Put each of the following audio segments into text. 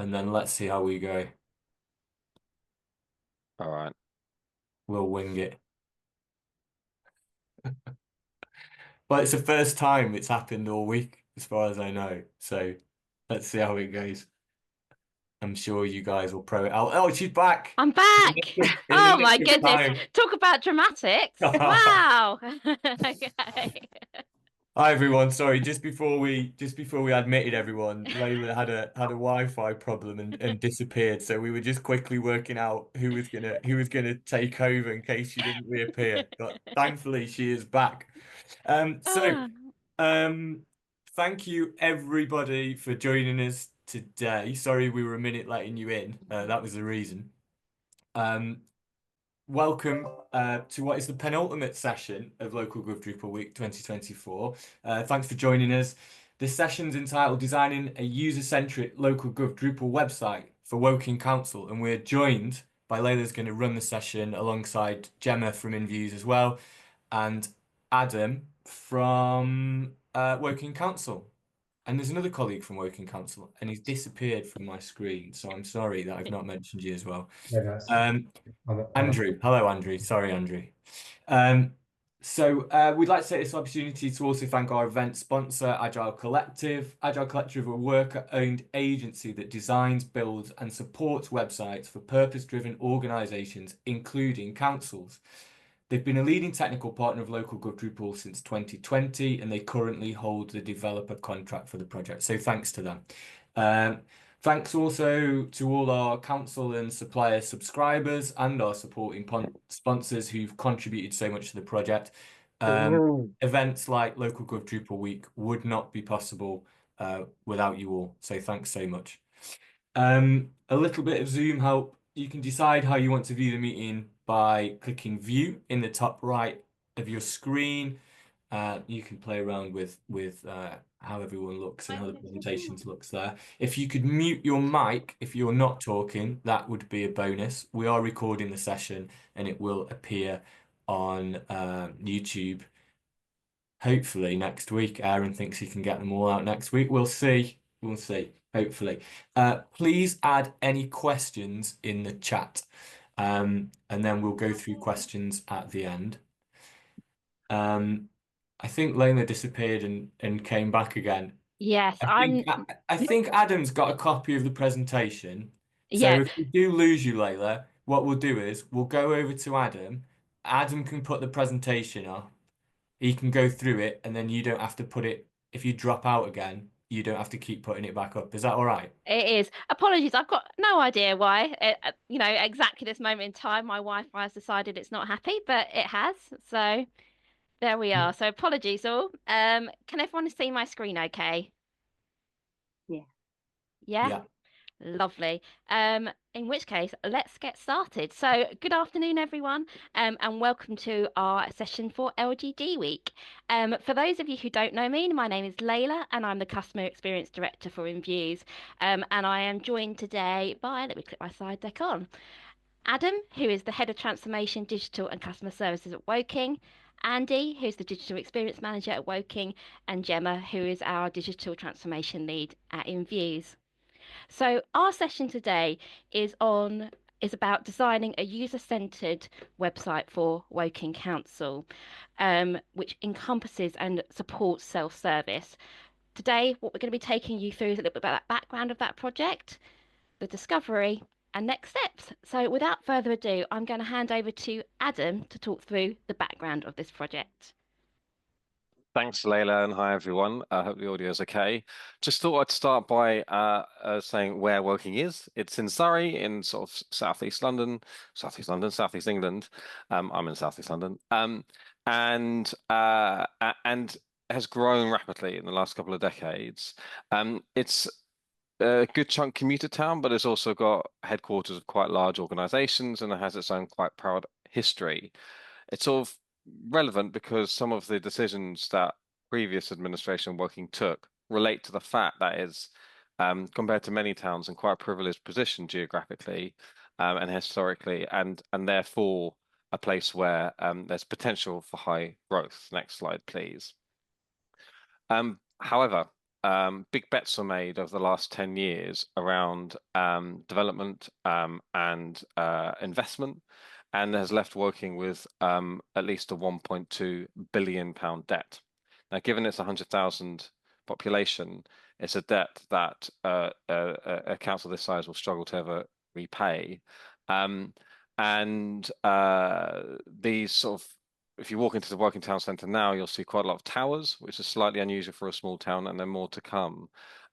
and then let's see how we go. All right. We'll wing it. But it's the first time it's happened all week, as far as I know. So let's see how it goes. I'm sure you guys will pro it out. Oh, she's back I'm in back. the nick in the Oh nick my of goodness. time. Talk about dramatics. Wow. Okay. Hi everyone. Sorry, just before we admitted everyone, Layla had a Wi-Fi problem and disappeared. So we were just quickly working out who was gonna take over in case she didn't reappear. But thankfully she is back. Um, so Ah, um, thank you everybody for joining us today. Sorry we were a minute letting you in. That was the reason. Um, Welcome to what is the penultimate session of Local Gov Drupal Week 2024. Thanks for joining us. This session's entitled Designing a User-Centric Local Gov Drupal Website for Woking Council, and we're joined by Layla's going to run the session alongside Gemma from InViews as well, and Adam from Woking Council. And there's another colleague from Woking Council, and he's disappeared from my screen, so I'm sorry that I've not mentioned you as well. Yeah, guys. Um, I'm Andrew. Hello, Andrew. Sorry, Andrew. Um, we'd like to take this opportunity to also thank our event sponsor, Agile Collective. Agile Collective are a worker-owned agency that designs, builds, and supports websites for purpose-driven organizations, including councils. They've been a leading technical partner of Local Gov Drupal since 2020, and they currently hold the developer contract for the project. So thanks to them. Um, Thanks also to all our council and supplier subscribers and our supporting sponsors who've contributed so much to the project. Events like Local Gov Drupal Week would not be possible without you all. So thanks so much. A little bit of Zoom help. You can decide how you want to view the meeting by clicking View in the top right of your screen. You can play around with how everyone looks and how the presentations looks there. If you could mute your mic if you're not talking, that would be a bonus. We are recording the session and it will appear on YouTube hopefully next week. Aaron thinks he can get them all out next week. We'll see. We'll see. Hopefully. Please add any questions in the chat. And then we'll go through questions at the end. I think Lena disappeared and came back again. yes, I think Adam's got a copy of the presentation. So yeah, if we do lose you, Layla, what we'll do is we'll go over to Adam. Adam can put the presentation up. He can go through it, and then you don't have to put it. If you drop out again, you don't have to keep putting it back up. Is that all right? it is. Apologies, I've got no idea why. Exactly this moment in time, my Wi-Fi has decided it's not happy, but it has. So there we are. So apologies all. Can everyone see my screen okay? Yeah. Yeah? Yeah. Lovely. In which case, let's get started. So, good afternoon, everyone, and welcome to our session for LGD Week. For those of you who don't know me, my name is Layla, and I'm the Customer Experience Director for InViews. And I am joined today by, let me click my slide deck on, Adam, who is the Head of Transformation, Digital and Customer Services at Woking, Andy, who's the Digital Experience Manager at Woking, and Gemma, who is our Digital Transformation Lead at InViews. So our session today is about designing a user-centered website for Woking Council, which encompasses and supports self-service. Today, what we're going to be taking you through is a little bit about that background of that project, the discovery, and next steps. So without further ado, I'm going to hand over to Adam to talk through the background of this project. Thanks, Layla, and hi everyone. I hope the audio is okay. Just thought I'd start by saying where Woking is. It's in Surrey, in sort of southeast London, southeast England. I'm in southeast London, and has grown rapidly in the last couple of decades. It's a good chunk commuter town, but it's also got headquarters of quite large organisations, and it has its own quite proud history. It's sort of relevant because some of the decisions that previous administration Woking took relate to the fact that is, compared to many towns, in quite a privileged position geographically, and historically, and therefore a place where there's potential for high growth. Next slide, please. However, big bets were made over the last 10 years around development and investment, and has left Woking with at least a £1.2 billion debt. Now, given it's 100,000 population, it's a debt that a council this size will struggle to ever repay. These sort of, if you walk into the Woking Town Centre now, you'll see quite a lot of towers, which is slightly unusual for a small town, and then more to come.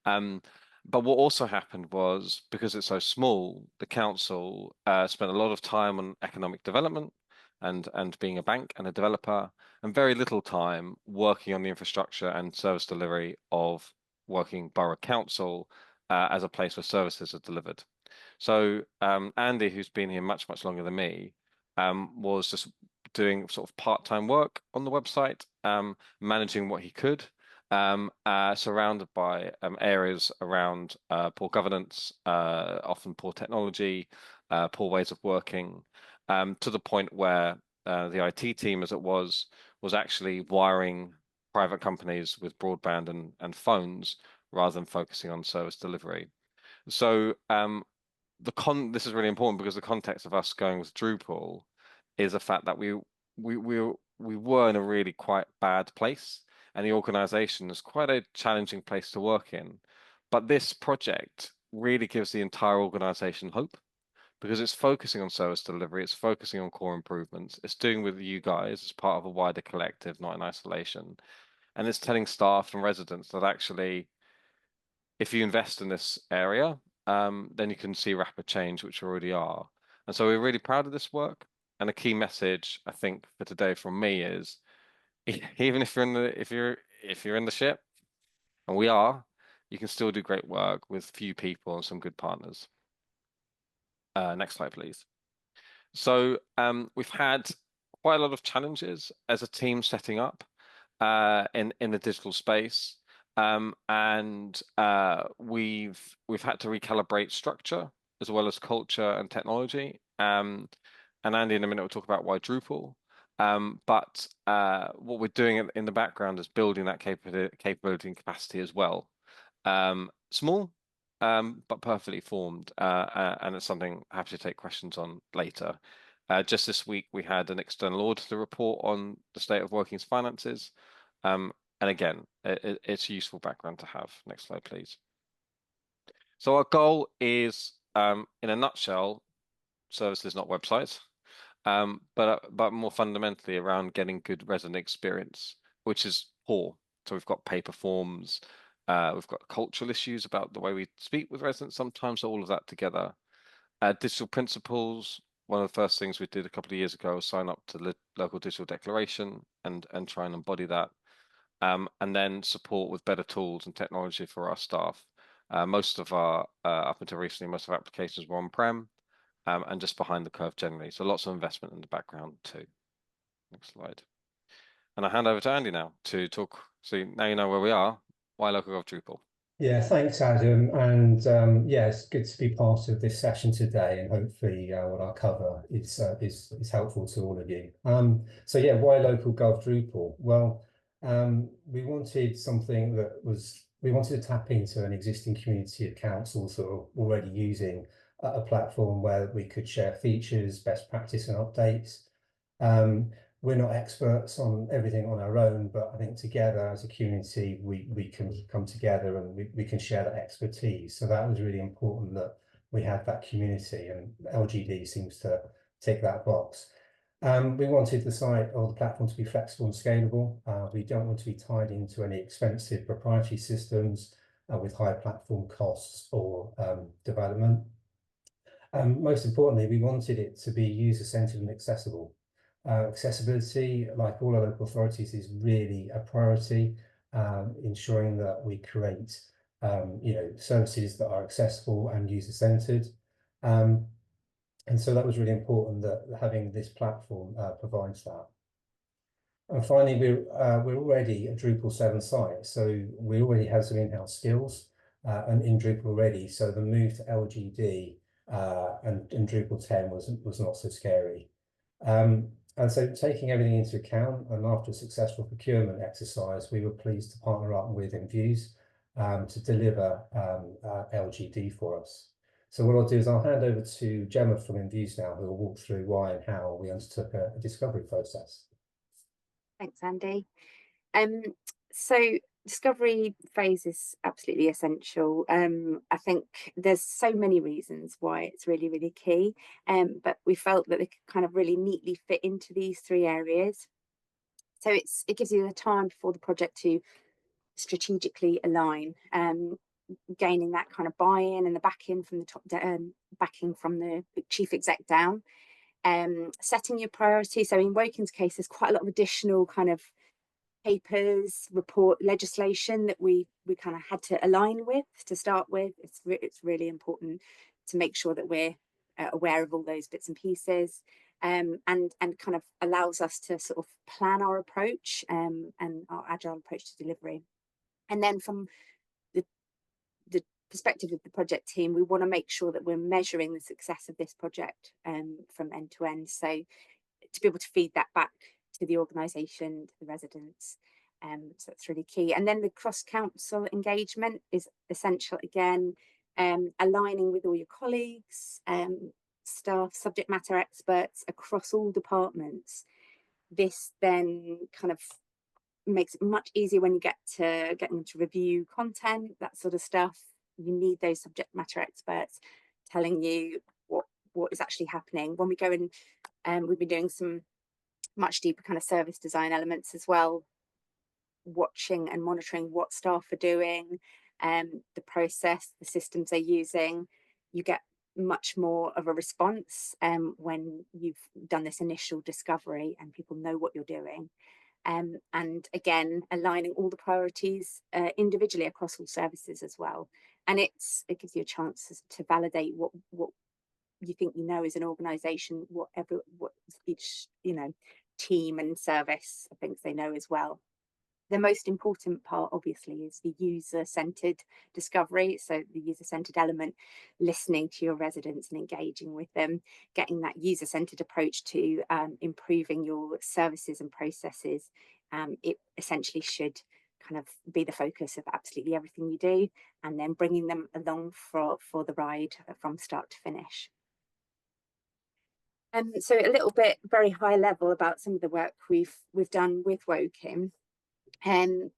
But what also happened was, because it's so small, the council spent a lot of time on economic development and being a bank and a developer, and very little time working on the infrastructure and service delivery of Woking Borough Council as a place where services are delivered. So Andy, who's been here much, much longer than me, was just doing sort of part-time work on the website, managing what he could, surrounded by areas around poor governance, often poor technology, poor ways of working, to the point where the IT team, as it was actually wiring private companies with broadband and phones rather than focusing on service delivery. So this is really important, because the context of us going with Drupal is the fact that we were in a really quite bad place, and the organization is quite a challenging place to work in. But this project really gives the entire organization hope, because it's focusing on service delivery, it's focusing on core improvements, it's doing with you guys as part of a wider collective, not in isolation. And it's telling staff and residents that actually, if you invest in this area, then you can see rapid change, which already are. And so we're really proud of this work. And a key message, I think, for today from me is, even if you're in the ship, and we are, you can still do great work with few people and some good partners. Next slide, please. So we've had quite a lot of challenges as a team setting up in the digital space. We've had to recalibrate structure as well as culture and technology. And Andy, in a minute, will talk about why Drupal. But what we're doing in the background is building that capability and capacity as well. Small, but perfectly formed. And it's something I'm happy to take questions on later. Just this week, we had an external auditor report on the state of Woking's finances. And again, it's a useful background to have. Next slide, please. So our goal is, in a nutshell, services, not websites, but more fundamentally around getting good resident experience, which is poor. So we've got paper forms, we've got cultural issues about the way we speak with residents sometimes, all of that together. Digital principles. One of the first things we did a couple of years ago was sign up to the local digital declaration and try and embody that. And then support with better tools and technology for our staff. Most of our, up until recently, most of our applications were on-prem and just behind the curve generally. So lots of investment in the background too. Next slide. And I hand over to Andy now to talk. So now you know where we are. Why LocalGov Drupal? Yeah, thanks, Adam. And yeah, it's good to be part of this session today, and hopefully what I'll cover is helpful to all of you. So yeah, why LocalGov Drupal? Well, we wanted something we wanted to tap into an existing community of councils that are already using a platform where we could share features, best practice and updates. We're not experts on everything on our own, but I think together as a community, we can come together and we can share that expertise. So that was really important, that we had that community, and LGD seems to tick that box. We wanted the site or the platform to be flexible and scalable. We don't want to be tied into any expensive proprietary systems with high platform costs or development. Most importantly, we wanted it to be user-centered and accessible. Accessibility, like all our local authorities, is really a priority, ensuring that we create services that are accessible and user-centered. And so that was really important, that having this platform provides that. And finally, we're already a Drupal 7 site, so we already have some in-house skills and in Drupal already. So the move to LGD and Drupal 10 was not so scary. And so taking everything into account, and after a successful procurement exercise, we were pleased to partner up with Envuse to deliver LGD for us. So what I'll do is I'll hand over to Gemma from Enviews now, who will walk through why and how we undertook a discovery process. Thanks, Andy. So discovery phase is absolutely essential. I think there's so many reasons why it's really, really key. But we felt that they could kind of really neatly fit into these three areas. So it gives you the time before the project to strategically align, gaining that kind of buy-in and the backing from the top, backing from the chief exec down, setting your priorities. So in Woking's case, there's quite a lot of additional kind of papers, report, legislation that we kind of had to align with to start with. It's really important to make sure that we're aware of all those bits and pieces, and kind of allows us to sort of plan our approach and our agile approach to delivery. And then from the perspective of the project team, we want to make sure that we're measuring the success of this project from end to end. So to be able to feed that back to the organisation, to the residents, so that's really key. And then the cross-council engagement is essential again, aligning with all your colleagues, staff, subject matter experts across all departments. This then kind of makes it much easier when you get to getting to review content, that sort of stuff. You need those subject matter experts telling you what is actually happening. When we go in, we've been doing some much deeper kind of service design elements as well, watching and monitoring what staff are doing, the process, the systems they're using. You get much more of a response when you've done this initial discovery and people know what you're doing. And again, aligning all the priorities individually across all services as well. And it gives you a chance to validate what you think you know as an organisation, what each team and service thinks they know as well. The most important part, obviously, is the user-centred discovery. So the user-centred element, listening to your residents and engaging with them, getting that user-centred approach to improving your services and processes. It essentially should kind of be the focus of absolutely everything you do, and then bringing them along for the ride from start to finish. So a little bit very high level about some of the work we've done with Woking. We're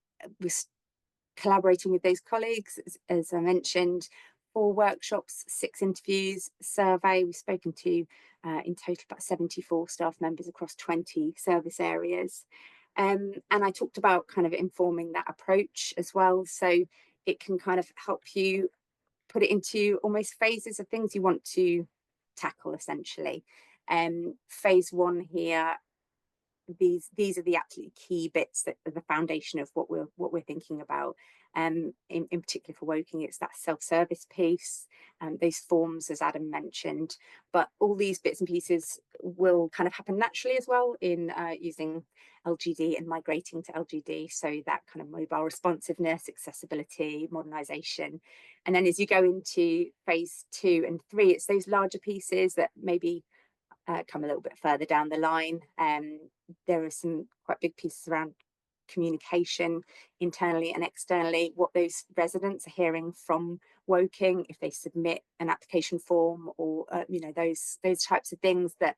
collaborating with those colleagues, as I mentioned, 4 workshops, 6 interviews, survey. We've spoken to in total about 74 staff members across 20 service areas. And I talked about kind of informing that approach as well. So it can kind of help you put it into almost phases of things you want to tackle essentially. Phase 1 here, these are the absolutely key bits that are the foundation of what we're thinking about. In particular for Woking, it's that self-service piece, those forms, as Adam mentioned, but all these bits and pieces will kind of happen naturally as well in using LGD and migrating to LGD. So that kind of mobile responsiveness, accessibility, modernisation. And then as you go into phase 2 and 3, it's those larger pieces that maybe come a little bit further down the line. There are some quite big pieces around communication internally and externally, what those residents are hearing from Woking if they submit an application form, or those types of things that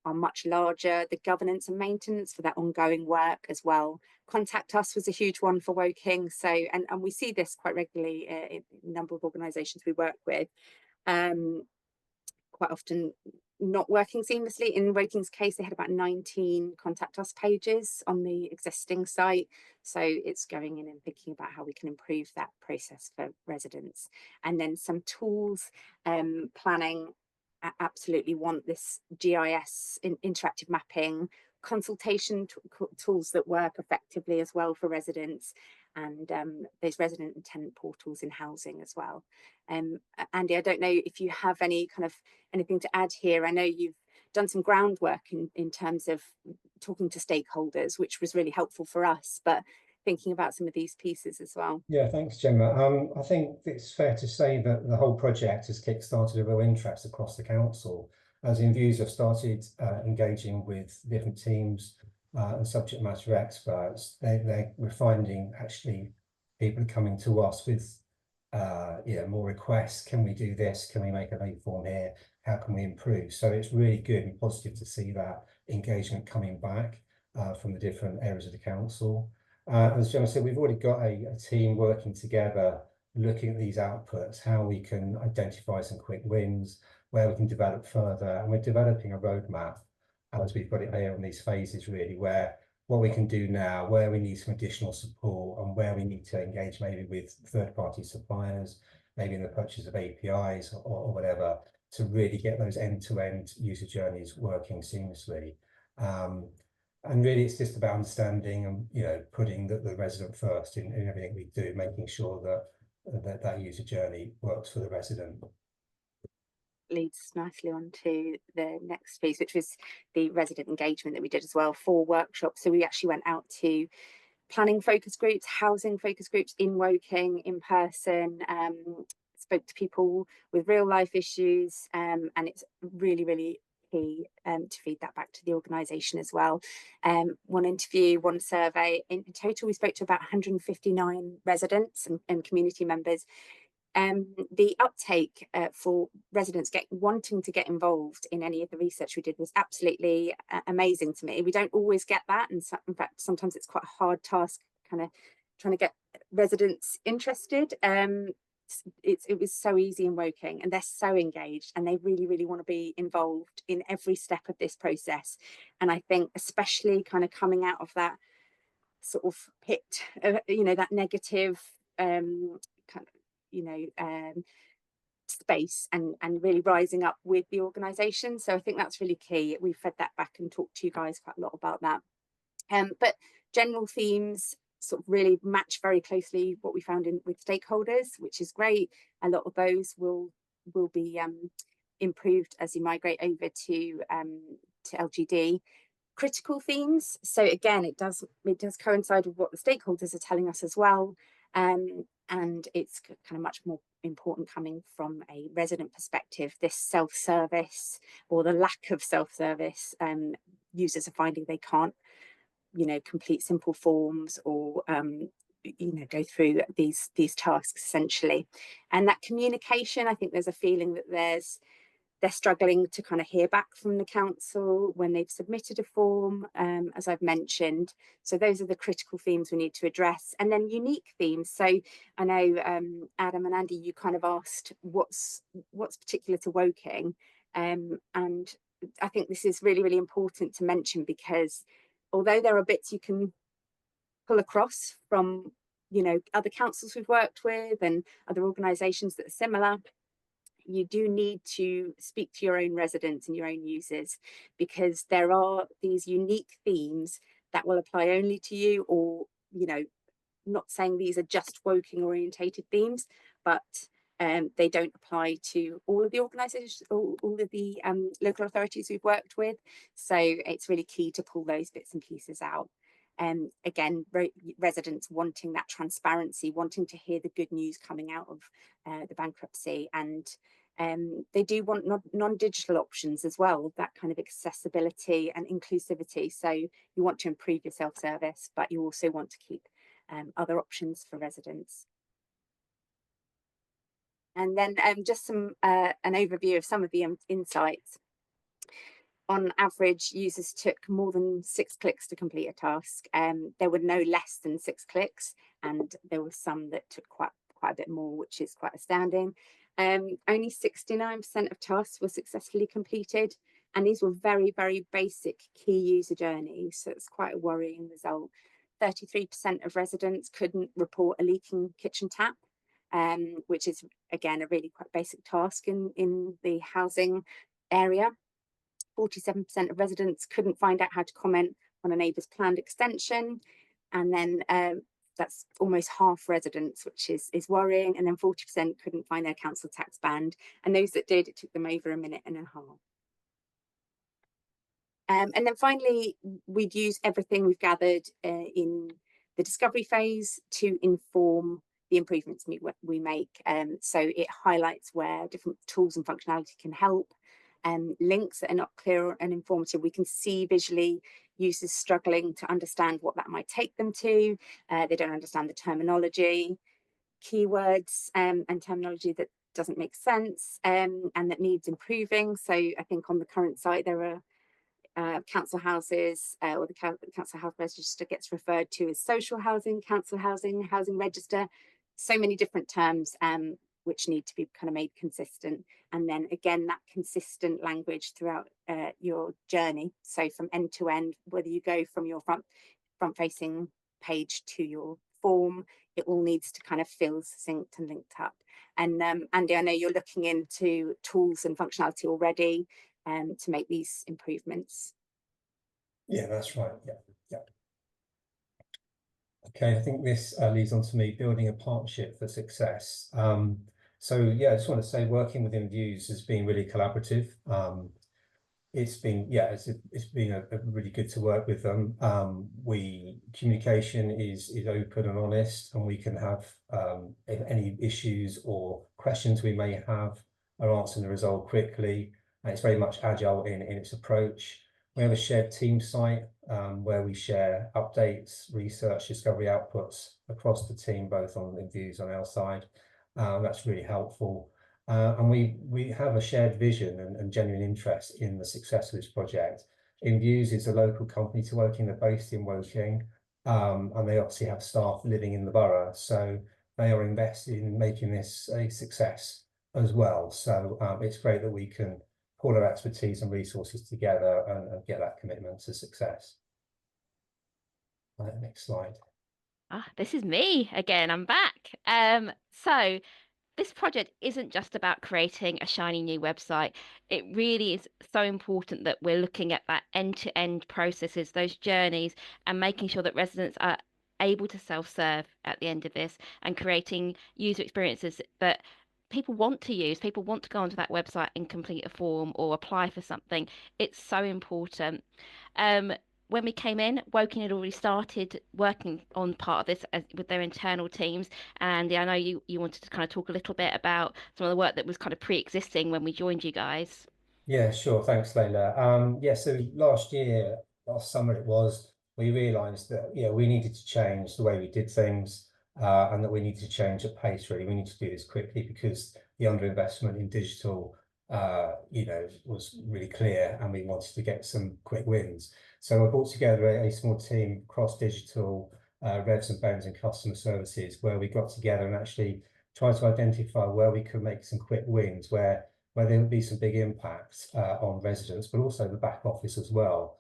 are much larger, the governance and maintenance for that ongoing work as well. Contact Us was a huge one for Woking. So, and we see this quite regularly in a number of organisations we work with. Quite often not working seamlessly. In Woking's case, they had about 19 Contact Us pages on the existing site. So it's going in and thinking about how we can improve that process for residents. And then some tools, planning, absolutely want this GIS, interactive mapping, consultation tools that work effectively as well for residents, and those resident and tenant portals in housing as well. Andy, I don't know if you have anything to add here. I know you've done some groundwork in terms of talking to stakeholders, which was really helpful for us, but thinking about some of these pieces as well. Yeah, thanks, Gemma. I think it's fair to say that the whole project has kick-started a real interest across the council, as Enviews have started engaging with different teams and subject matter experts. We're finding actually people are coming to us with more requests. Can we do this? Can we make a late form here? How can we improve? So it's really good and positive to see that engagement coming back from the different areas of the council. As Gemma said, we've already got a team working together, looking at these outputs, how we can identify some quick wins, where we can develop further, and we're developing a roadmap as we've got it here on these phases, really, where what we can do now, where we need some additional support, and where we need to engage maybe with third-party suppliers, maybe in the purchase of APIs or whatever, to really get those end-to-end user journeys working seamlessly. And really, it's just about understanding and putting the resident first in everything we do, making sure that user journey works for the resident. Leads us nicely on to the next piece, which was the resident engagement that we did as well, 4 workshops. So we actually went out to planning focus groups, housing focus groups in Woking, in person, spoke to people with real life issues, and it's really, really key to feed that back to the organisation as well. 1 interview, 1 survey. In total, we spoke to about 159 residents and community members. The uptake for residents wanting to get involved in any of the research we did was absolutely amazing to me. We don't always get that, and so, in fact, sometimes it's quite a hard task, kind of trying to get residents interested. It was so easy in Woking, and they're so engaged, and they really, really want to be involved in every step of this process. And I think, especially kind of coming out of that sort of pit, that negative kind of space, and really rising up with the organisation. So I think that's really key. We fed that back and talked to you guys quite a lot about that. But general themes sort of really match very closely what we found with stakeholders, which is great. A lot of those will be improved as you migrate over to LGD. Critical themes. So again, it does coincide with what the stakeholders are telling us as well. And it's kind of much more important coming from a resident perspective. This self-service, or the lack of self-service, users are finding they can't, complete simple forms or go through these tasks essentially. And that communication, I think there's a feeling that they're struggling to kind of hear back from the council when they've submitted a form, as I've mentioned. So those are the critical themes we need to address. And then unique themes. So I know Adam and Andy, you kind of asked what's particular to Woking. And I think this is really, really important to mention, because although there are bits you can pull across from, other councils we've worked with and other organisations that are similar, you do need to speak to your own residents and your own users, because there are these unique themes that will apply only to you, or, not saying these are just Woking orientated themes, but they don't apply to all of the organisations, all of the local authorities we've worked with. So it's really key to pull those bits and pieces out. Again, residents wanting that transparency, wanting to hear the good news coming out of the bankruptcy, and they do want non-digital options as well, that kind of accessibility and inclusivity. So you want to improve your self-service, but you also want to keep other options for residents. And then just an overview of some of the insights. On average, users took more than 6 clicks to complete a task. There were no less than 6 clicks, and there were some that took quite a bit more, which is quite astounding. Only 69% of tasks were successfully completed, and these were very, very basic key user journeys. So it's quite a worrying result. 33% of residents couldn't report a leaking kitchen tap, which is, again, a really quite basic task in the housing area. 47% of residents couldn't find out how to comment on a neighbour's planned extension. And then that's almost half residents, which is worrying. And then 40% couldn't find their council tax band. And those that did, it took them over 1.5 minutes. And then finally, we'd use everything we've gathered in the discovery phase to inform the improvements we make. So it highlights where different tools and functionality can help. links that are not clear and informative. We can see visually users struggling to understand what that might take them to. They don't understand the terminology, keywords and terminology that doesn't make sense and that needs improving. So I think on the current site there are council houses, or the council house register gets referred to as social housing, council housing, housing register, so many different terms which need to be kind of made consistent. And then again, that consistent language throughout your journey. So from end to end, whether you go from your front facing page to your form, it all needs to kind of feel succinct and linked up. And Andy, I know you're looking into tools and functionality already to make these improvements. Yeah, that's right. Yeah. Okay, I think this leads on to me building a partnership for success. So yeah, I just want to say working within Views has been really collaborative. It's been a really good to work with them. Communication is open and honest, and we can have if any issues or questions we may have are answered and resolved quickly. And it's very much agile in its approach. We have a shared team site where we share updates, research, discovery outputs across the team, both on the Views on our side. That's really helpful. And we have a shared vision and genuine interest in the success of this project. InViews is a local company to Woking. They're based in Woking, and they obviously have staff living in the borough, so they are invested in making this a success as well. So it's great that we can pull our expertise and resources together and get that commitment to success. Next slide. This is me again. I'm back. So this project isn't just about creating a shiny new website. It really is so important that we're looking at that end-to-end processes, those journeys, and making sure that residents are able to self-serve at the end of this and creating user experiences that people want to use. People want to go onto that website and complete a form or apply for something. It's so important. When we came in, Woking had already started working on part of this with their internal teams. And I know you wanted to kind of talk a little bit about some of the work that was kind of pre-existing when we joined you guys. Yeah, sure. Thanks, Layla. So last summer it was, we realised that we needed to change the way we did things, and that we need to change at pace. Really, we need to do this quickly because the underinvestment in digital, was really clear, and we wanted to get some quick wins. So I brought together a small team across digital, revs and bones and customer services, where we got together and actually tried to identify where we could make some quick wins, where there would be some big impacts on residents, but also the back office as well.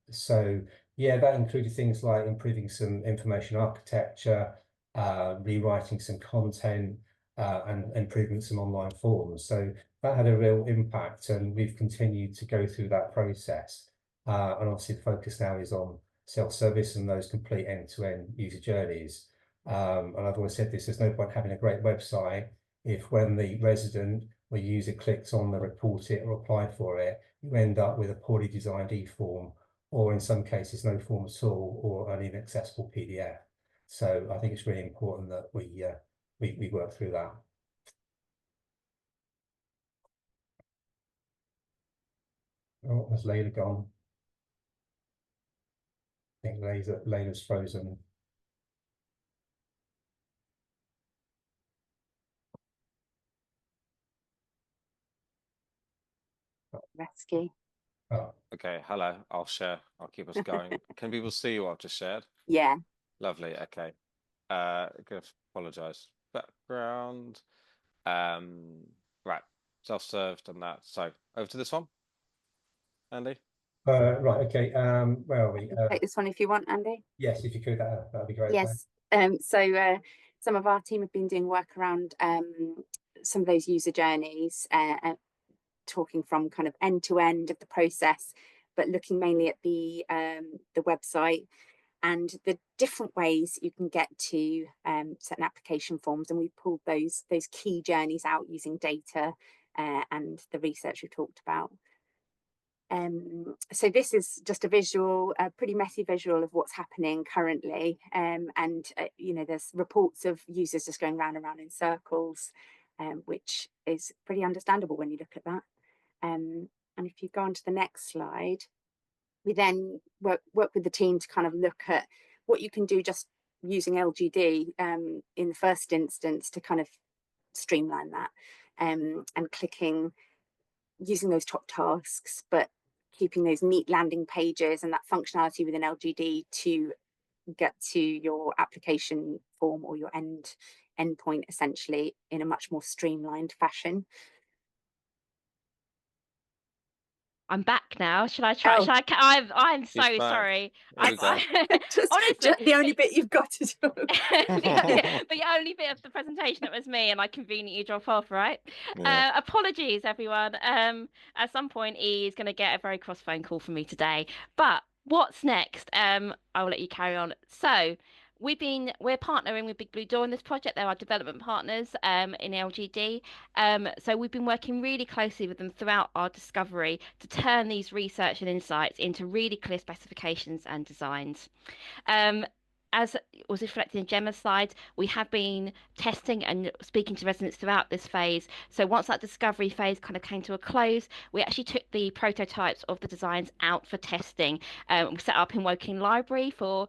So yeah, that included things like improving some information architecture, rewriting some content, and improving some online forms. So that had a real impact, and we've continued to go through that process. And obviously the focus now is on self-service and those complete end-to-end user journeys. And I've always said this, there's no point having a great website if when the resident or user clicks on the report it or apply for it, you end up with a poorly designed e-form, or in some cases no form at all, or an inaccessible PDF. So I think it's really important that we work through that. Oh, has Layla gone? I think Layla's frozen. Rescue. Oh. Okay, hello. I'll share. I'll keep us going. Can people see what I've just shared? Yeah. Lovely. Okay. Gonna apologize. Background. Right. Self-served and that. So over to this one. Andy. Right. Okay. Where are we? Take this one if you want, Andy. Yes, if you could, that'd be great. Yes. So some of our team have been doing work around some of those user journeys, talking from kind of end to end of the process, but looking mainly at the website and the different ways you can get to certain application forms. And we pulled those key journeys out using data and the research we talked about. So this is just a visual, a pretty messy visual of what's happening currently. There's reports of users just going round and round in circles, which is pretty understandable when you look at that. And if you go on to the next slide, we then work with the team to kind of look at what you can do just using LGD in the first instance to kind of streamline that, and using those top tasks, but keeping those neat landing pages and that functionality within LGD to get to your application form or your endpoint essentially in a much more streamlined fashion. I'm back now. Should I try? Oh. I'm so She's back. sorry. Honestly, The only bit you've got to do. the only bit of the presentation that was me, and I conveniently drop off, right? Yeah. Apologies, everyone. At some point, he's going to get a very cross phone call from me today. But what's next? I will let you carry on. So, we're partnering with Big Blue Door in this project. They're our development partners in LGD. So we've been working really closely with them throughout our discovery to turn these research and insights into really clear specifications and designs. As was reflected in Gemma's slides, we have been testing and speaking to residents throughout this phase. So once that discovery phase kind of came to a close, we actually took the prototypes of the designs out for testing. We set up in Woking Library for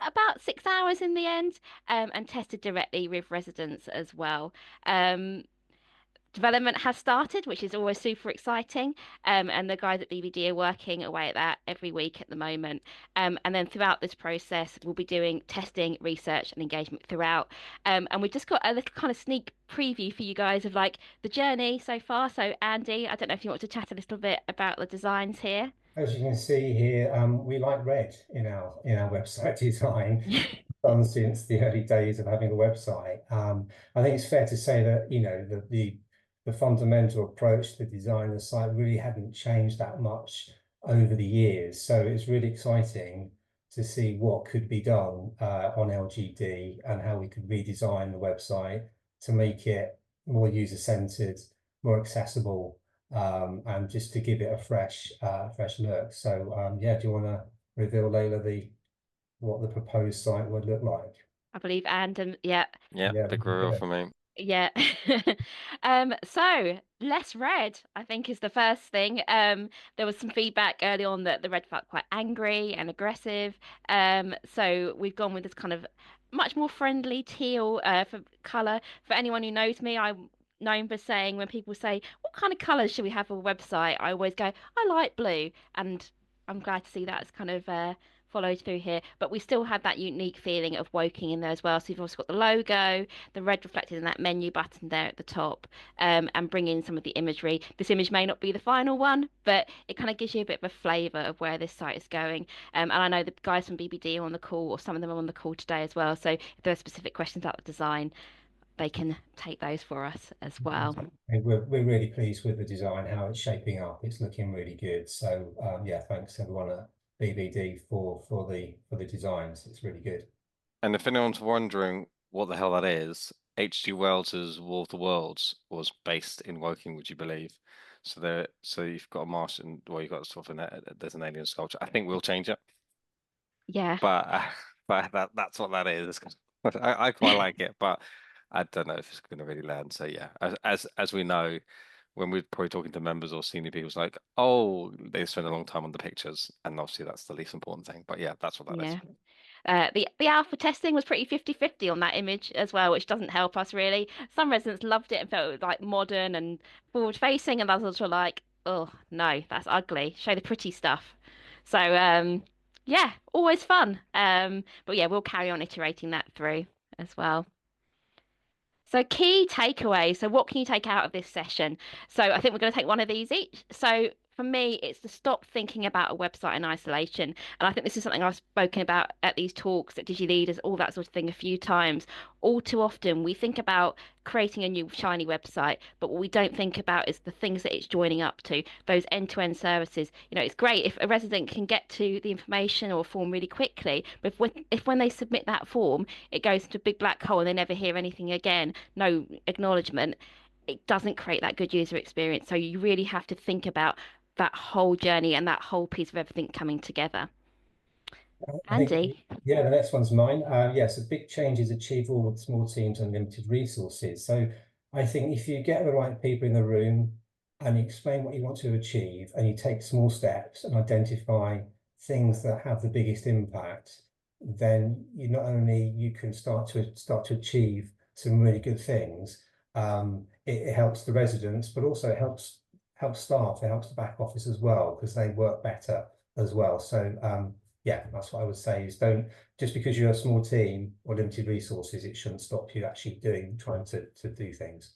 about 6 hours in the end, and tested directly with residents as well. Development has started, which is always super exciting, and the guys at BBD are working away at that every week at the moment. And then throughout this process, we'll be doing testing, research, and engagement throughout. And we've just got a little kind of sneak preview for you guys of like the journey so far. So Andy, I don't know if you want to chat a little bit about the designs here. As you can see here, we like red in our website design. Done since the early days of having a website. I think it's fair to say that the fundamental approach to the design of the site really hadn't changed that much over the years. So it's really exciting to see what could be done on LGD and how we could redesign the website to make it more user-centered, more accessible, and just to give it a fresh look. So yeah, do you want to reveal, Layla, what the proposed site would look like? I believe, and yeah, big reveal for me. Yeah. So less red, I think, is the first thing. There was some feedback early on that the red felt quite angry and aggressive. So we've gone with this kind of much more friendly teal for colour. For anyone who knows me, I'm known for saying when people say, what kind of colours should we have for a website? I always go, I like blue. And I'm glad to see that's kind of followed through here, but we still have that unique feeling of Woking in there as well. So you've also got the logo, the red reflected in that menu button there at the top, and bring in some of the imagery. This image may not be the final one, but it kind of gives you a bit of a flavour of where this site is going. And I know the guys from BBD are on the call, or some of them are on the call today as well. So if there are specific questions about the design, they can take those for us as well. We're really pleased with the design, how it's shaping up. It's looking really good. So yeah, thanks everyone at BBD for the designs. It's really good. And if anyone's wondering what the hell that is, H.G. Wells's War of the Worlds was based in Woking, would you believe? So you've got a Martian, well, you've got sort of there's an alien sculpture. I think we'll change it. Yeah. But that's what that is. I quite like it, but I don't know if it's going to really land. So yeah, as we know, when we're probably talking to members or senior people, it's like, oh, they spend a long time on the pictures, and obviously that's the least important thing. But yeah, that's what that is. The alpha testing was pretty 50-50 on that image as well, which doesn't help us really. Some residents loved it and felt it was like modern and forward facing, and others were like, oh no, that's ugly. Show the pretty stuff. So yeah, always fun. But yeah, we'll carry on iterating that through as well. So key takeaways. So what can you take out of this session? So I think we're going to take one of these each. So for me, it's to stop thinking about a website in isolation. And I think this is something I've spoken about at these talks, at DigiLeaders, all that sort of thing a few times. All too often, we think about creating a new shiny website, but what we don't think about is the things that it's joining up to, those end-to-end services. You know, it's great if a resident can get to the information or form really quickly, but if when they submit that form, it goes into a big black hole and they never hear anything again, no acknowledgement, it doesn't create that good user experience. So you really have to think about that whole journey and that whole piece of everything coming together. Andy? Yeah, the next one's mine. Yes, a big change is achievable with small teams and limited resources. So I think if you get the right people in the room, and you explain what you want to achieve, and you take small steps and identify things that have the biggest impact, then you not only you can start to achieve some really good things. It helps the residents, but also it helps staff. It helps the back office as well, because they work better as well. So yeah, that's what I would say, is don't, just because you're a small team or limited resources, it shouldn't stop you actually trying to do things.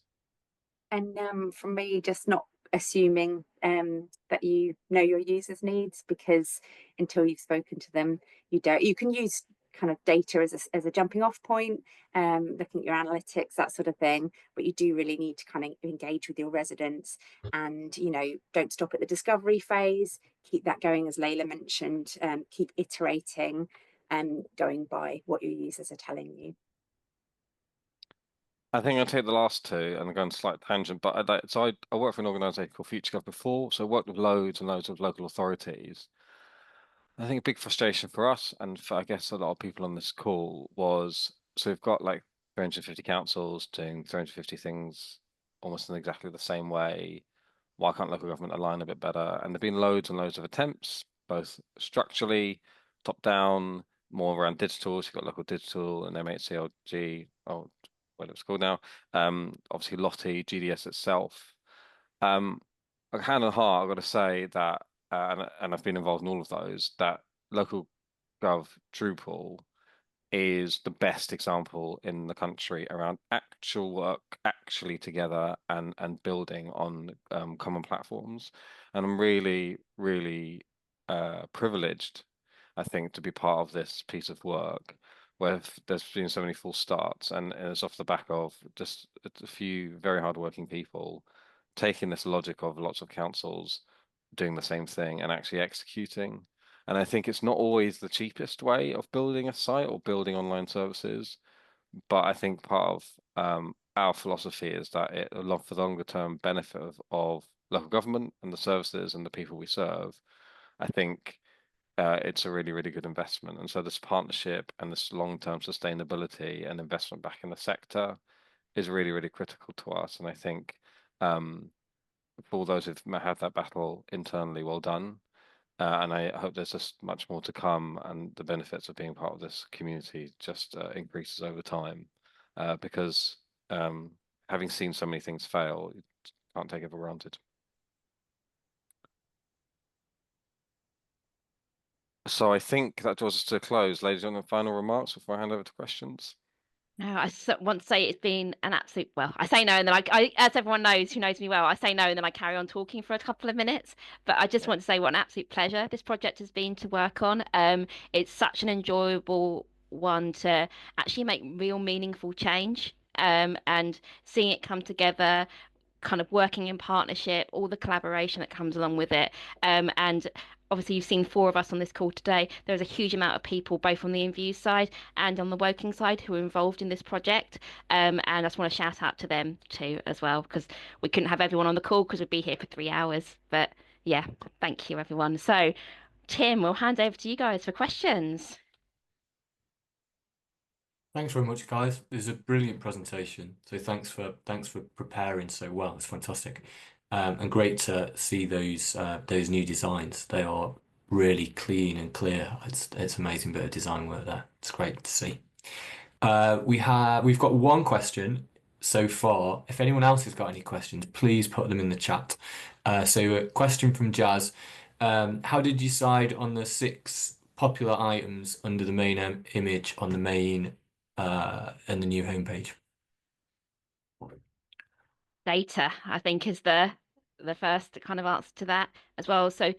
And from me, just not assuming that you know your users' needs, because until you've spoken to them, you don't. You can use kind of data as a jumping off point, looking at your analytics, that sort of thing, but you do really need to kind of engage with your residents, and don't stop at the discovery phase. Keep that going, as Layla mentioned. Keep iterating and going by what your users are telling you. I think I'll take the last two and go on a slight tangent, but I worked for an organisation called FutureGov before, so I worked with loads and loads of local authorities. I think a big frustration for us, and for I guess a lot of people on this call, was, so we've got like 350 councils doing 350 things almost in exactly the same way. Why can't local government align a bit better? And there've been loads and loads of attempts, both structurally, top down, more around digital. So you've got local digital and MHCLG, oh, what it's called now. Obviously Lottie, GDS itself. Hand on heart, I've got to say that, and I've been involved in all of those, that local gov Drupal is the best example in the country around actual work, actually together and building on common platforms. And I'm really, really privileged, I think, to be part of this piece of work where there's been so many false starts, and it's off the back of just a few very hardworking people taking this logic of lots of councils doing the same thing and actually executing. And I think it's not always the cheapest way of building a site or building online services, but I think part of our philosophy is that for the longer term benefit of local government and the services and the people we serve, I think it's a really, really good investment. And so this partnership and this long-term sustainability and investment back in the sector is really, really critical to us. And I think for all those who've had that battle internally, well done. And I hope there's just much more to come, and the benefits of being part of this community just increases over time, because having seen so many things fail, you can't take it for granted. So I think that draws us to a close. Ladies and gentlemen, final remarks before I hand over to questions. No, want to say it's been an absolute, well, I say no, and then I, as everyone knows who knows me well, I say no, and then I carry on talking for a couple of minutes. But I just want to say what an absolute pleasure this project has been to work on. It's such an enjoyable one to actually make real meaningful change. And seeing it come together, kind of working in partnership, all the collaboration that comes along with it. And obviously, you've seen 4 of us on this call today. There's a huge amount of people, both on the InView side and on the Woking side, who are involved in this project. And I just want to shout out to them too, as well, because we couldn't have everyone on the call because we'd be here for 3 hours. But yeah, thank you, everyone. So, Tim, we'll hand over to you guys for questions. Thanks very much, guys. It was a brilliant presentation. So thanks for preparing so well. It's fantastic, and great to see those new designs. They are really clean and clear. It's amazing bit of design work there. It's great to see. We've got one question so far. If anyone else has got any questions, please put them in the chat. So a question from Jazz. How did you decide on the 6 popular items under the main image on the main and the new homepage? Data, I think, is the first kind of answer to that as well. So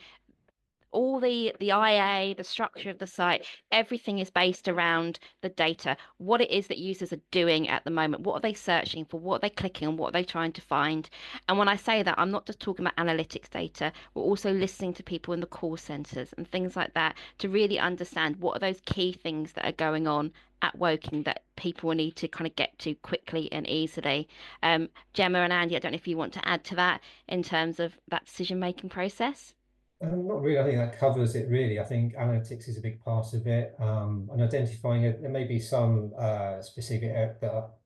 all the IA, the structure of the site, everything is based around the data, what it is that users are doing at the moment, what are they searching for, what are they clicking on, what are they trying to find. And when I say that, I'm not just talking about analytics data, we're also listening to people in the call centers and things like that to really understand what are those key things that are going on at Woking that people will need to kind of get to quickly and easily. Gemma and Andy, I don't know if you want to add to that in terms of that decision-making process. Not really. I think that covers it really. I think analytics is a big part of it, and identifying it. There may be some specific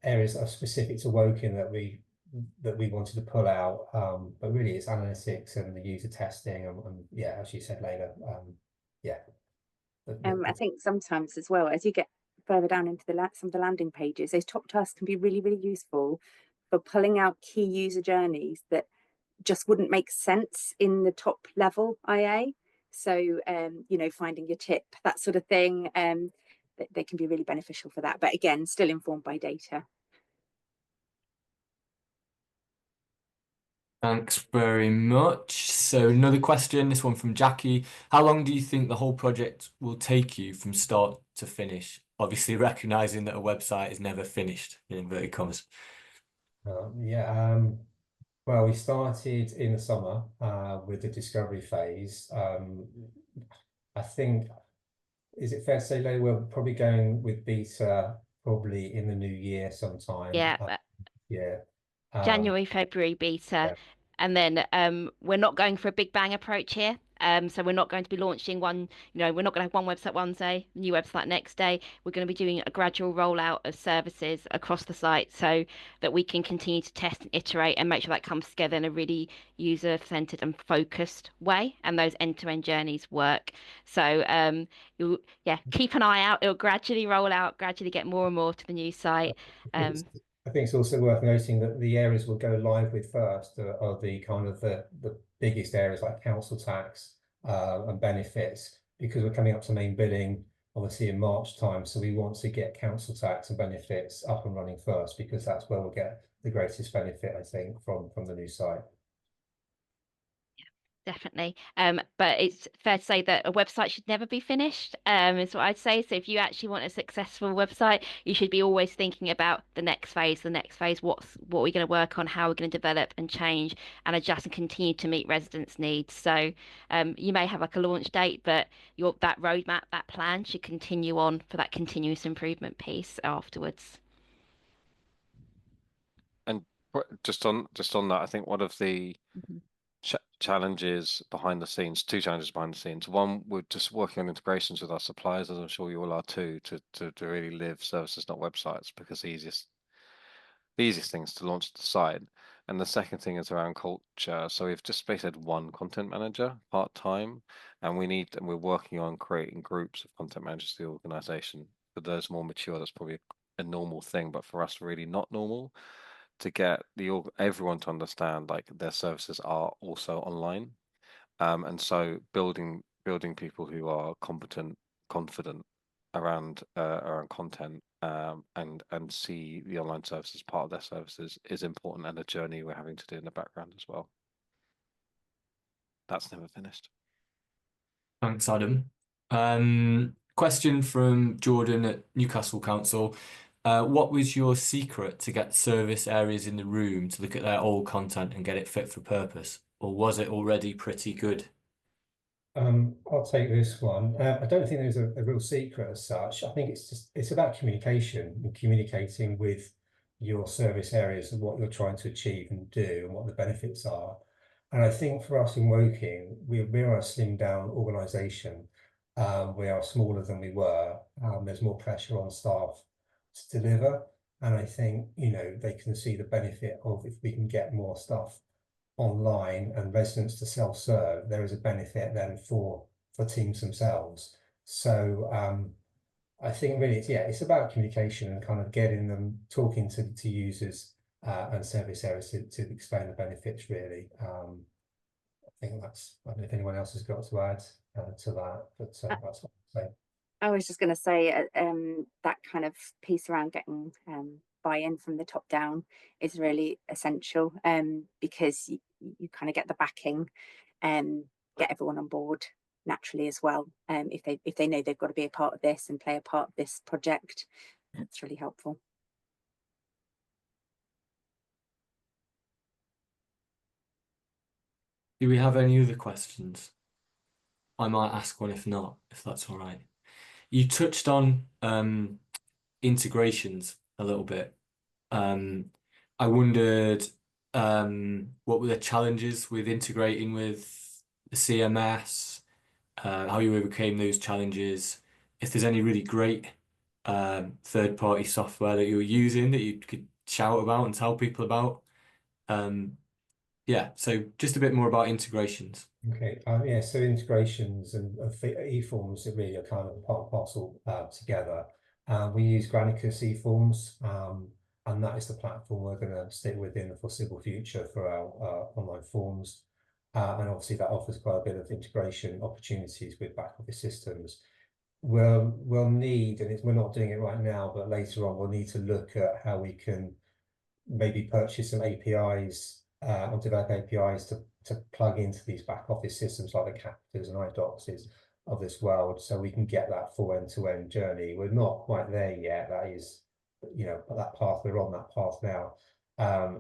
areas that are specific to Woking that we that we wanted to pull out. But really, it's analytics and the user testing, and yeah, as you said, Layla, yeah. I think sometimes as well, as you get further down into some of the landing pages, those top tasks can be really, really useful for pulling out key user journeys that just wouldn't make sense in the top level IA. So, you know, finding your tip, that sort of thing, they can be really beneficial for that. But again, still informed by data. Thanks very much. So another question, this one from Jackie. How long do you think the whole project will take you from start to finish? Obviously recognizing that a website is never finished, in inverted commas. Yeah, well, we started in the summer with the discovery phase. I think, is it fair to say, Leila, we're probably going with beta probably in the new year sometime? Yeah, Yeah. January, February beta. Yeah. And then we're not going for a big bang approach here. So we're not going to be launching one, we're not going to have one website one day, new website next day. We're going to be doing a gradual rollout of services across the site so that we can continue to test and iterate and make sure that comes together in a really user-centered and focused way, and those end-to-end journeys work. So keep an eye out. It'll gradually roll out, gradually get more and more to the new site. I think it's also worth noting that the areas we'll go live with first are the kind of the biggest areas like council tax and benefits, because we're coming up to main billing obviously in March time. So we want to get council tax and benefits up and running first, because that's where we'll get the greatest benefit, I think, from the new site. Definitely. But it's fair to say that a website should never be finished, is what I'd say. So if you actually want a successful website, you should be always thinking about the next phase, what are we going to work on, how we're going to develop and change and adjust and continue to meet residents' needs. So you may have like a launch date, but that roadmap, that plan should continue on for that continuous improvement piece afterwards. And just on that, I think one of the challenges behind the scenes, two challenges behind the scenes. One, we're just working on integrations with our suppliers, as I'm sure you all are too, to really live services, not websites, because the easiest things to launch the site. And the second thing is around culture. So we've just basically had one content manager part-time, and we're working on creating groups of content managers to the organization. For those more mature, that's probably a normal thing, but for us, really not normal, to get everyone to understand like their services are also online, and so building people who are competent, confident around content, and see the online services as part of their services is important, and a journey we're having to do in the background as well. That's never finished. Thanks, Adam. Question from Jordan at Newcastle Council. What was your secret to get service areas in the room to look at their old content and get it fit for purpose? Or was it already pretty good? I'll take this one. I don't think there's a real secret as such. I think it's about communication and communicating with your service areas and what you're trying to achieve and do and what the benefits are. And I think for us in Woking, we're a slimmed down organisation. We are smaller than we were. There's more pressure on staff to deliver, and I think they can see the benefit of, if we can get more stuff online and residents to self-serve, there is a benefit then for teams themselves. So I think really it's about communication and kind of getting them talking to users and service areas to explain the benefits really. I think I don't know if anyone else has got to add to that, but that's what I'd say. I was just going to say that kind of piece around getting buy-in from the top down is really essential, because you kind of get the backing and get everyone on board naturally as well. If they know they've got to be a part of this and play a part of this project, that's really helpful. Do we have any other questions? I might ask one if not, if that's all right. You touched on integrations a little bit. I wondered what were the challenges with integrating with the CMS, how you overcame those challenges, if there's any really great third-party software that you're using that you could shout about and tell people about, Yeah, so just a bit more about integrations. Okay, yeah, so integrations and eForms that really are kind of part and parcel together. We use Granicus eForms, and that is the platform we're going to stick with in the foreseeable future for our online forms. And obviously that offers quite a bit of integration opportunities with back office systems. We'll need, and we're not doing it right now, but later on we'll need to look at how we can maybe purchase some APIs or develop APIs to plug into these back office systems like the Captas and iDocs of this world, so we can get that full end-to-end journey. We're not quite there yet. That is, that path, we're on that path now.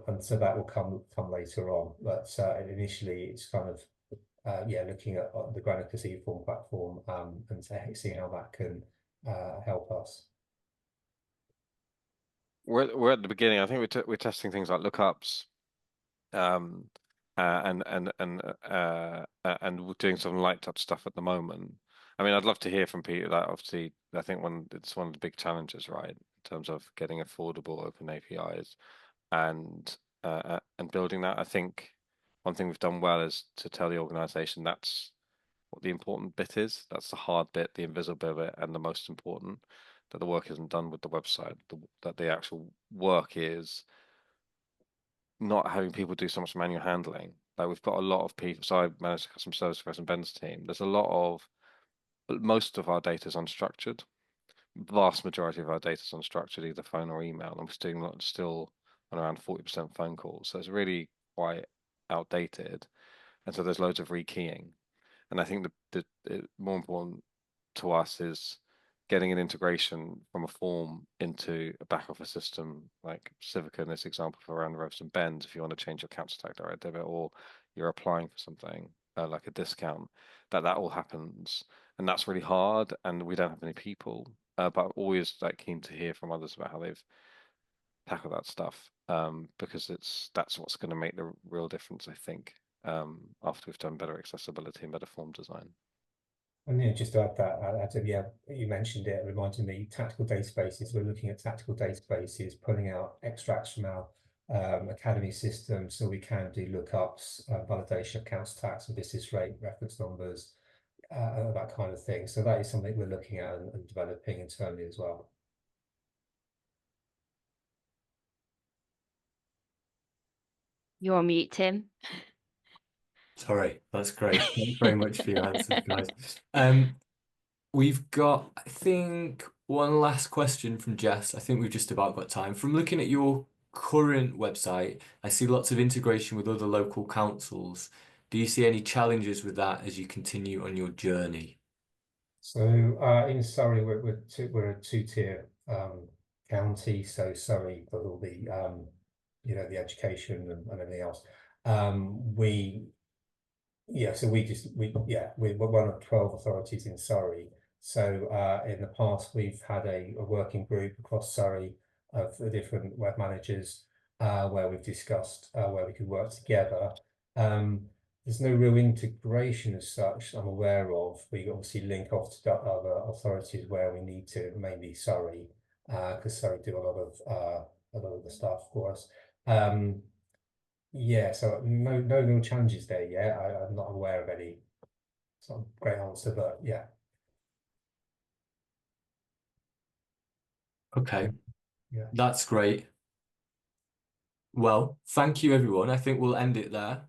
And so that will come later on. But initially it's kind of looking at the Granicus eForm platform and seeing how that can help us. We're at the beginning. I think we're testing things like lookups, and we're doing some light touch stuff at the moment. I mean, I'd love to hear from Peter. That obviously, I think it's one of the big challenges, right, in terms of getting affordable open APIs and building that. I think one thing we've done well is to tell the organization that's what the important bit is. That's the hard bit, the invisible bit, and the most important. That the work isn't done with the website. That the actual work is not having people do so much manual handling. Like we've got a lot of people. So I manage the customer service for us and Ben's team. There's a lot of, most of our data is unstructured. Vast majority of our data is unstructured, either phone or email, and we're still on around 40% phone calls. So it's really quite outdated, and so there's loads of rekeying. And I think the more important to us is getting an integration from a form into a back office system like Civica in this example for around Roast and Bends, if you want to change your council tax direct debit or you're applying for something like a discount, that all happens. And that's really hard, and we don't have many people, but always like keen to hear from others about how they've tackled that stuff, because that's what's going to make the real difference, I think, after we've done better accessibility and better form design. And yeah, just to add that, yeah, you mentioned it, reminding me, tactical databases. We're looking at tactical databases, pulling out extracts from our Academy system, so we can do lookups, validation of council tax and business rate, reference numbers, that kind of thing. So that is something we're looking at and developing internally as well. You're on mute, Tim. Sorry, that's great. Thanks very much for your answers, guys. We've got, I think, one last question from Jess. I think we've just about got time. From looking at your current website, I see lots of integration with other local councils. Do you see any challenges with that as you continue on your journey? So in Surrey, we're a two-tier county. So Surrey got all the the education and everything else. We're one of 12 authorities in Surrey. So in the past, we've had a working group across Surrey of the different web managers where we've discussed where we could work together. There's no real integration as such I'm aware of. We obviously link off to other authorities where we need to, mainly Surrey, because Surrey do a lot of the stuff for us. Yeah, so no real challenges there yet. I'm not aware of any. It's not a great answer, but yeah. Okay, Yeah. that's great. Well, thank you, everyone. I think we'll end it there.